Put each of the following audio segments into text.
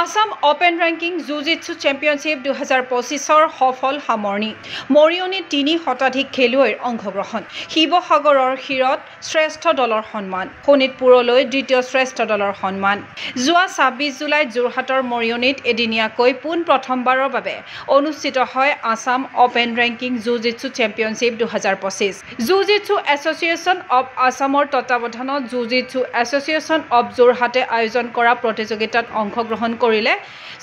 Assam open ranking jujitsu championship 2025ৰ সফল সামৰণি মৰিয়নিত 3 শতাধিক খেলুৱৈৰ অংশগ্ৰহণ শিৱসাগৰৰ ক্ষীৰত শ্ৰেষ্ঠ দলৰ সন্মান শোণিতপুৰলৈ দ্বিতীয় শ্ৰেষ্ঠ দলৰ সন্মান যোৱা 26 জুলাইত যোৰহাটৰ মৰিয়নিত এদিনীয়াকৈ পোন প্ৰথমবাৰৰ বাবে অনুষ্ঠিত হয় Assam open ranking jujitsu championship 2025 jujitsu association of আসামৰ তত্বাৱধানত জুজিটছু এছ'চিয়েশ্যন অৱ যোৰহাটে আয়োজন কৰা প্ৰতিযোগিতাত অংশগ্ৰহণ কৰিলে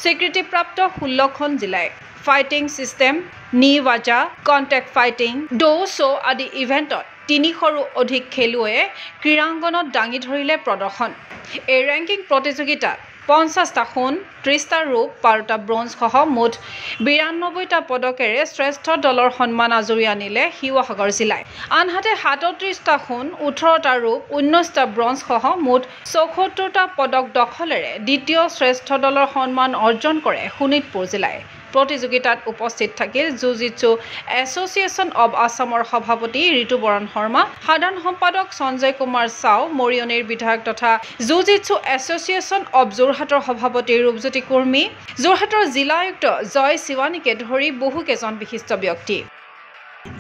স্বীকৃতিপ্ৰাপ্ত 16খন জিলাই ফাইটিং সিস্টেম নি ৱাজা কণ্টেক্ট ফাইটিং ডো শ্বো আদি ইভেণ্টত 300ৰো অধিক খেলুৱৈয়ে ক্ৰীড়াংগনত দাঙি ধৰিলে প্ৰদৰ্শন এই ৰেংকিং প্ৰতিযোগিতাত 50টা সোণ 30টা ৰূপ 12টা ব্ৰঞ্জ সহ মুঠ 92টা পদকেৰে শ্ৰেষ্ঠ দলৰ সন্মান আজৰি আনিলে শিৱসাগৰ জিলাই আনহাতে 37টা সোণ 18টা ৰূপ 19টা ব্ৰঞ্জ সহ মুঠ 74টা পদক দখলেৰে দ্বিতীয় শ্ৰেষ্ঠ দলৰ সন্মান অৰ্জন কৰে শোণিতপুৰ জিলাই প্ৰতিযোগিতাত উপস্থিত থাকিল জুজিটছু এছ'চিয়েশ্যন অৱ আসামৰ সভাপতি ঋতুবৰণ শৰ্মা সাধাৰণ সম্পাদক সঞ্জয় কুমাৰ চাও মৰিয়নিৰ বিধায়ক তথা জুজিটছু এছ'চিয়েশ্যন অৱ যোৰহাটৰ সভাপতি ৰূপজ্যোতি কুৰ্মী যোৰহাটৰ জিলা আয়ুক্ত জয় শিৱানীকে ধৰি বহুকেইজন বিশিষ্ট ব্যক্তি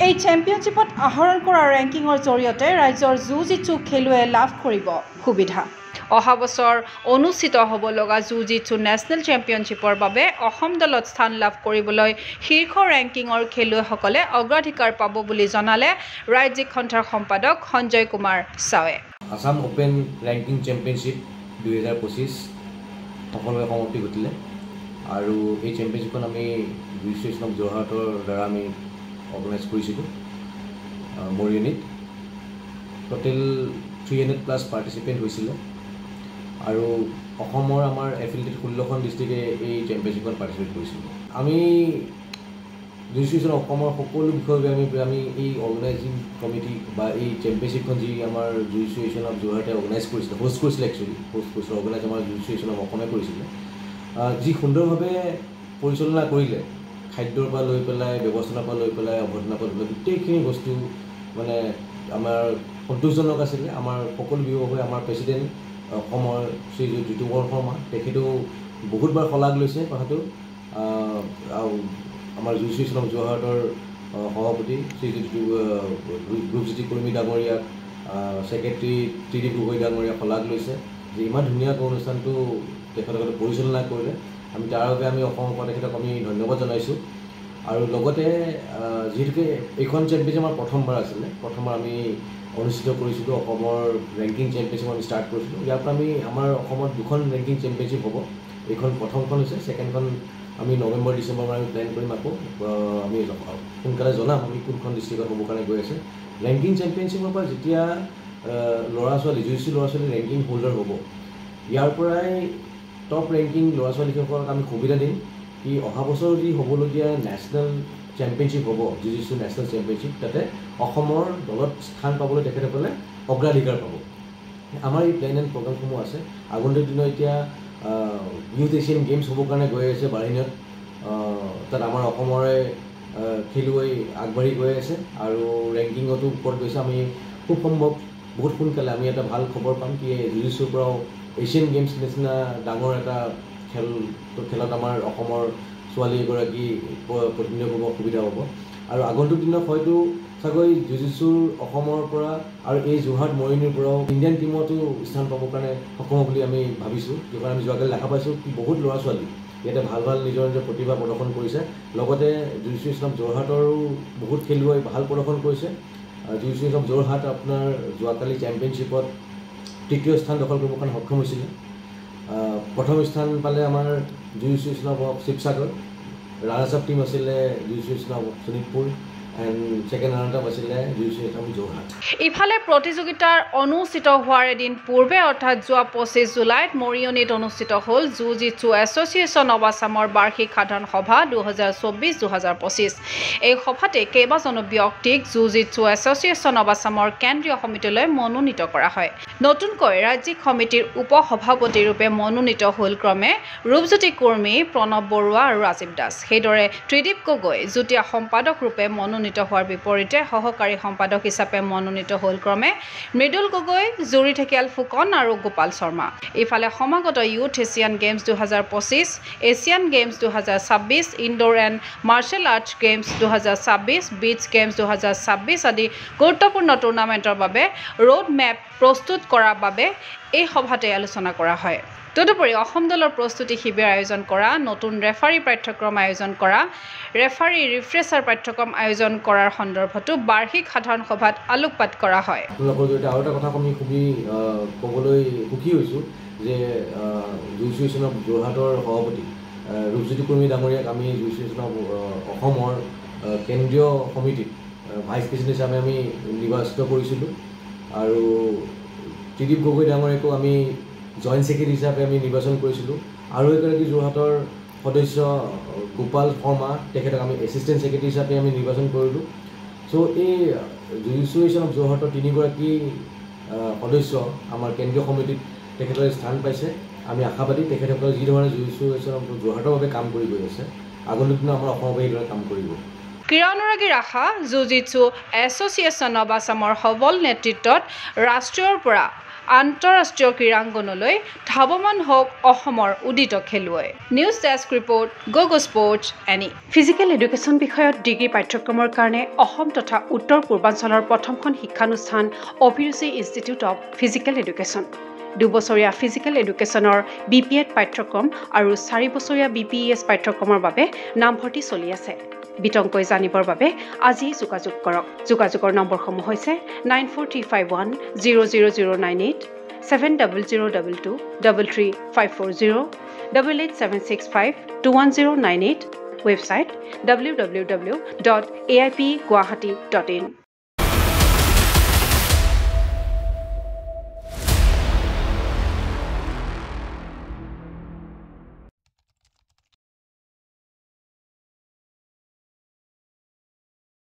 এই চেম্পিয়নশ্বিপত আহৰণ কৰা ৰেংকিঙৰ জৰিয়তে ৰাজ্যৰ জুজিটছু খেলুৱৈয়ে লাভ কৰিব সুবিধা অহা বছৰ অনুষ্ঠিত হ'ব লগা জুজিটছু নেশ্যনেল চেম্পিয়নশ্বিপৰ বাবে অসম দলত স্থান লাভ কৰিবলৈ শীৰ্ষ ৰেংকিঙৰ খেলুৱৈসকলে অগ্ৰাধিকাৰ পাব বুলি জনালে ৰাজ্যিক সন্থাৰ সম্পাদক Sanjay Kumar Chaube Assam open ranking championship 2025 সফলভাৱে সমাপ্তি ঘটিলে আৰু এই চেম্পিয়নশ্বিপখন আমি জুজিটছু অৱ যোৰহাটৰ দ্বাৰা আমি অৰ্গেনাইজ কৰিছিলোঁ মৰিয়নিত টোটেল 300+ পাৰ্টিচিপেণ্ট হৈছিলে আৰু অসমৰ আমাৰ এফিলিয়েটেড 16খন ডিষ্ট্ৰিক্টে এই চেম্পিয়নশ্বিপত পাৰ্টিচিপেট কৰিছিল আমি জুজিটছু অসমৰ সকলো বিষয়ে আমি এই অৰ্গেনাইজিং কমিটি বা এই চেম্পিয়নশ্বিপখন যি আমাৰ জুজিটছু অৱ যোৰহাটে অৰ্গেনাইজ কৰিছিলে হোষ্ট কৰিছিলে অৰ্গেনাইজ আমাৰ জুজিটছু অৱ অসমে কৰিছিলে যি সুন্দৰভাৱে পৰিচালনা কৰিলে খাদ্যৰ পৰা লৈ পেলাই ব্যৱস্থাৰ পৰা লৈ পেলাই অৱধানৰ পৰা লৈ গোটেইখিনি বস্তু মানে আমাৰ সন্তোষজনক আছিলে আমাৰ সকলো বিভাগে আমাৰ প্ৰেছিডেণ্ট অসমৰ শ্ৰী ঋতুবৰণ শৰ্মা তেখেতেও বহুতবাৰ শলাগ লৈছে কথাটো আমাৰ জুজিটছু অৱ যোৰহাটৰ সভাপতি শ্ৰী ৰূপজ্যোতি কুৰ্মী ডাঙৰীয়াক ছেক্ৰেটাৰী ত্ৰিদীপ গগৈ ডাঙৰীয়াক শলাগ লৈছে যে ইমান ধুনীয়াকৈ অনুষ্ঠানটো তেখেতসকলে পৰিচালনা কৰিলে আমি তাৰ বাবে আমি অসমৰ পৰা তেখেতক আমি ধন্যবাদ জনাইছোঁ আৰু লগতে যিহেতুকে এইখন চেম্পিয়নশ্বিপ আমাৰ প্ৰথমবাৰ আছিলে প্ৰথমবাৰ আমি অনুষ্ঠিত কৰিছিলোঁ অসমৰ ৰেংকিং চেম্পিয়নশ্বিপ আমি ষ্টাৰ্ট কৰিছিলোঁ ইয়াৰ পৰা আমি আমাৰ অসমত 2খন ৰেংকিং চেম্পিয়নশ্বিপ হ'ব এইখন প্ৰথমখন হৈছে ছেকেণ্ডখন আমি নৱেম্বৰ ডিচেম্বৰ আমি প্লেন কৰিম আকৌ আমি সোনকালে জনাম আমি কোনখন ডিষ্ট্ৰিক্টত হ'বৰ কাৰণে গৈ আছে ৰেংকিং চেম্পিয়নশ্বিপৰ পৰা যেতিয়া ল'ৰা ছোৱালী জুজিটছু ল'ৰা ছোৱালী ৰেংকিং হোল্ডাৰ হ'ব ইয়াৰ পৰাই টপ ৰেংকিং ল'ৰা ছোৱালীসকলক আমি সুবিধা দিম কি অহা বছৰ যি হ'বলগীয়া নেশ্যনেল চেম্পিয়নশ্বিপ হ'ব জুজিটছু নেশ্যনেল চেম্পিয়নশ্বিপ তাতে অসমৰ দলত স্থান পাবলৈ তেখেতসকলে অগ্ৰাধিকাৰ পাব আমাৰ এই প্লেন এণ্ড প্ৰগ্ৰামসমূহ আছে আগন্তুক দিনত এতিয়া ইউথ এছিয়ান গেমছ হ'বৰ কাৰণে গৈ আছে বাৰিনত তাত আমাৰ অসমৰে খেলুৱৈ আগবাঢ়ি গৈ আছে আৰু ৰেংকিঙতো ওপৰত গৈছে আমি খুব সম্ভৱ বহুত সোনকালে আমি এটা ভাল খবৰ পাম কি জুজিটছুৰ পৰাও এছিয়ান গেমছ নিচিনা ডাঙৰ এটা খেলত আমাৰ অসমৰ ছোৱালী এগৰাকী প্ৰতিনিধিত্ব কৰিব সুবিধা হ'ব আৰু আগন্তুক দিনত হয়তো চাগৈ জুজিটছুৰ অসমৰ পৰা আৰু এই যোৰহাট মৰিয়নিৰ পৰাও ইণ্ডিয়ান টীমতো স্থান পাবৰ কাৰণে সক্ষম বুলি আমি ভাবিছোঁ কিয়নো আমি যোৱাকালি দেখা পাইছোঁ কি বহুত ল'ৰা ছোৱালী ইয়াতে ভাল নিজৰ নিজৰ প্ৰতিভা প্ৰদৰ্শন কৰিছে লগতে জুজিটছু অৱ যোৰহাটৰো বহুত খেলুৱৈ ভাল প্ৰদৰ্শন কৰিছে জুজিটছু অৱ যোৰহাট আপোনাৰ যোৱাকালি চেম্পিয়নশ্বিপত 3য় স্থান দখল কৰিবৰ কাৰণে সক্ষম হৈছিলে প্ৰথম স্থান পালে আমাৰ jujitsu of Sivasagar runners up team আছিলে jujitsu of Sonitpur and second runner up আছিলে জুজিটছু অৱ যোৰহাট ইফালে প্ৰতিযোগিতাৰ অনুষ্ঠিত হোৱাৰ এদিন পূৰ্বে অৰ্থাৎ যোৱা 25 জুলাইত মৰিয়নিত অনুষ্ঠিত হ'ল জুজিটছু এছ'চিয়েশ্যন অৱ আসামৰ বাৰ্ষিক সাধাৰণ সভা 2024-2025 এই সভাতে কেইবাজনো ব্যক্তিক জুজিটছু এছ'চিয়েশ্যন অৱ আসামৰ কেন্দ্ৰীয় সমিতিলৈ মনোনীত কৰা হয় নতুনকৈ ৰাজ্যিক সমিতিৰ উপ সভাপতি ৰূপে মনোনীত হ'ল ক্ৰমে ৰূপজ্যোতি কুৰ্মী প্ৰণৱ বৰুৱা আৰু ৰাজীৱ দাস সেইদৰে ত্ৰিদীপ গগৈ যুটীয়া সম্পাদক ৰূপে মনোনীত মনোনীত হোৱাৰ বিপৰীতে সহকাৰী সম্পাদক হিচাপে মনোনীত হ'ল ক্ৰমে মৃদুল গগৈ, জুৰি ঢেকিয়াল ফুকন আৰু গোপাল শৰ্মা। ইফালে সমাগত youth Asian games 2025, Asian games 2026, indoor and martial arts games 2026, beach games 2026 আদি গুৰুত্বপূৰ্ণ টুৰ্ণামেণ্টৰ বাবে ৰোড মেপ প্ৰস্তুত কৰাৰ বাবে এই সভাতে আলোচনা কৰা হয়। তদুপৰি অসম দলৰ প্ৰস্তুতি শিবিৰ আয়োজন কৰা, নতুন ৰেফাৰী পাঠ্যক্ৰম আয়োজন কৰা, ৰেফাৰী ৰিফ্ৰেছাৰ পাঠ্যক্ৰম আয়োজন কৰাৰ সন্দৰ্ভতো বাৰ্ষিক সাধাৰণ সভাত আলোকপাত কৰা হয়। আৰু এটা কথা আমি খুবেই ক'বলৈ সুখী হৈছোঁ যে জুইচু এছ'চিয়েশ্যন অফ যোৰহাটৰ সভাপতি ৰূপজ্যোতি কুৰ্মী ডাঙৰীয়াক আমি জুইচু এছ'চিয়েশ্যন অফ অসমৰ কেন্দ্ৰীয় সমিতিত ভাইচ প্ৰেচিডেণ্ট হিচাপে আমি নিৰ্বাচিত কৰিছিলোঁ আৰু ত্ৰিদীপ গগৈ ডাঙৰীয়াকো আমি জইণ্ট ছেক্ৰেটাৰী হিচাপে আমি নিৰ্বাচন কৰিছিলোঁ আৰু এগৰাকী যোৰহাটৰ সদস্য গোপাল শৰ্মা, তেখেতক আমি এছিষ্টেণ্ট ছেক্ৰেটাৰী হিচাপে আমি নিৰ্বাচন কৰিলোঁ। চ' এই জুইচু এছ'চিয়েশ্যন অফ যোৰহাটৰ তিনিগৰাকী সদস্য আমাৰ কেন্দ্ৰীয় সমিতিত তেখেতসকলে স্থান পাইছে। আমি আশাবাদী তেখেতসকলে যিধৰণে জুইচু এছ'চিয়েশ্যন অফ যোৰহাটৰ বাবে কাম কৰি গৈ আছে, আগন্তুক দিনত আমাৰ অসমৰ বাবে এইদৰে কাম কৰিব। ক্ৰীড়া অনুৰাগীৰ আশা, জুজিটছু এছ'চিয়েশ্যন অৱ আছামৰ সবল নেতৃত্বত ৰাষ্ট্ৰীয়ৰ পৰা আন্তঃৰাষ্ট্ৰীয় ক্ৰীড়াংগনলৈ ধাৱমান হওক অসমৰ উদিত খেলুৱৈ। News desk report, Gogo sports এনি। ফিজিকেল এডুকেশ্যন বিষয়ত ডিগ্ৰী পাঠ্যক্ৰমৰ কাৰণে অসম তথা উত্তৰ পূৰ্বাঞ্চলৰ প্ৰথমখন শিক্ষানুষ্ঠান অভিৰুচি ইনষ্টিটিউট অৱ ফিজিকেল এডুকেশ্যন। 2 বছৰীয়া ফিজিকেল এডুকেশ্যনৰ BPEd পাঠ্যক্ৰম আৰু 4 বছৰীয়া BPES পাঠ্যক্ৰমৰ বাবে নামভৰ্তি চলি আছে। বিতংকৈ জানিবৰ বাবে আজি যোগাযোগ কৰক। যোগাযোগৰ নম্বৰসমূহ হৈছে 9435100098, 700222 33540, 88765210998, ৱেবছাইট www.aipguwahati.in।